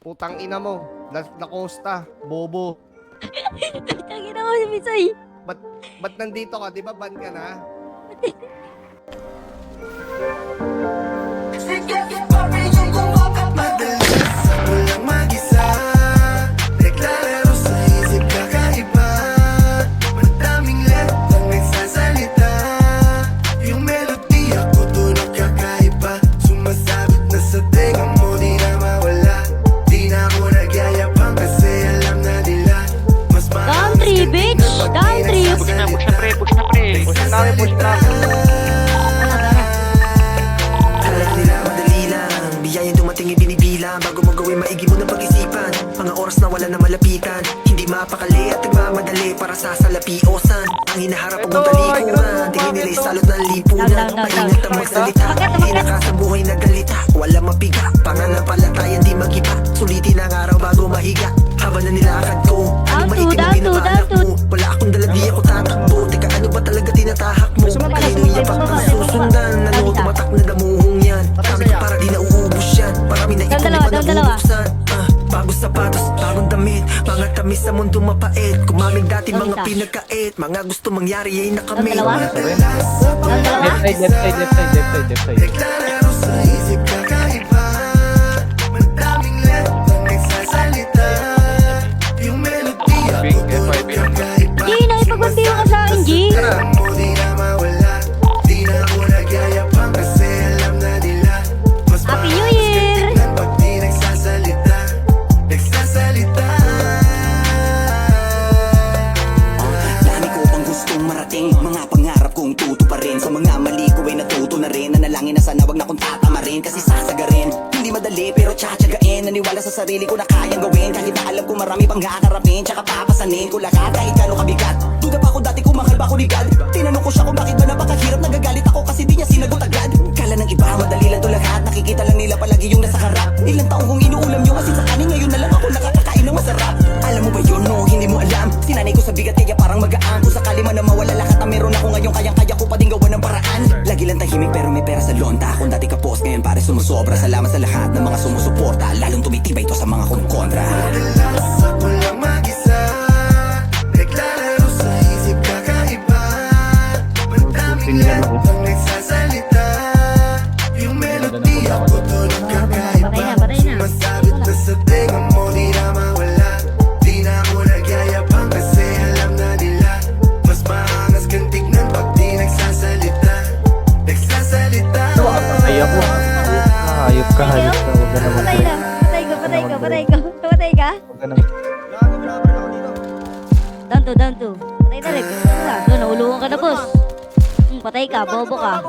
Putang ina mo. Costa. Bobo. Tangina mo si Misoy. Ba't nandito ka? Di ba ban ka na? Country, bitch! Country! Push na pre. Push na. Alam nila madali lang, biyayang dumating ibinibilang. Bago mo gawin maigi mo ng pag-isipan. Mga oras na wala na malapitan. Hindi mapakali at nagmamadali para sa salapiosan. Ang hinaharap ang talikuran. Tingin nila isalot ng lipunan. Maingat ang magsalita, hindi nakasabuhay na galita. Wala mapiga, pananampalataya di magiba. Sulitin ang araw bago mahiga. Habang na nilakad ko, ano maitim ang binabalak mo. Wala akong dala, di ako tatakbo. Teka, ano ba talaga tinatahak mo? Kanino yapak ang susundan? Ano tumatak na damuhong yan? Kami para di nauubos yan. Marami na ikaw pa nabubuksan. Bagong sapatos, bagong damit. Mga tamis sa mundo mapait. Kumamig dati mga pinagkait. Mga gusto mangyari ay nakamit. Left side. Deklararo sa isip kakaiba. Madaming letang nagsasalita. Yung melodiya ko tulad kakaiba. G, nakipag-bantiyo ka sa akin, G. Mo di na mawala. Di na ako nagyayapang kasi alam na nila. Mas Happy New Year! tingnan pag di nagsasalita. Dami ko pang gustong marating. Mga pangarap kong tutuparin. Sa mga mali ko ay natuto na rin. Nanalangin na sana wag na kong tatamarin. Kasi sasagarin, hindi madali pero tsatsagain. Naniwala sa sarili ko na kayang gawin. Kahit na alam ko marami pang haharapin. Tsaka papasanin ko lahat kahit gano'ng kabigat. Duda pa ako dati kung mahal ba ako ligad. Tinanong ko siya kung bakit ba napakahirap. Nagagalit ako kasi di niya sinagot agad. Kala ng iba madali lang to lahat. Nakikita lang nila palagi yung nasa harap. Ilang taong kong inuulam yung asin sa kanin. Ngayon na lang ako nakakakain ng masarap. Alam mo ba yun? No, hindi mo alam. Sinanay ko sa bigat kaya parang magaan. Kung sakali man na mawala lahat ang meron ako ngayon, kayang-kaya ko pa din gawa ng paraan. Lagi lang tahimik pero may pera sa lonta. Kung dati ka post ngayon pare sumusobra. Salamat sa lahat ng mga sumusuporta. Lalong tumitibay to sa mga kumukontra. Madalas ako lang mag-isa. Deklararo sa isip kakaiba. Madaming letang nagsasalita. Yung melodiya ko tulad kakaiba. Sumasabit na sa tenga mo, di na mawala. Di na ako nagyayapang kasi alam na nila. Mas maangas kang tignan pag di nagsasalita. Ayop mo. Hayop ka. Huwag ka naman. Patay ka. Down to. Patay na rin. Naulungan ka na, boss. Patay ka, bobo ka.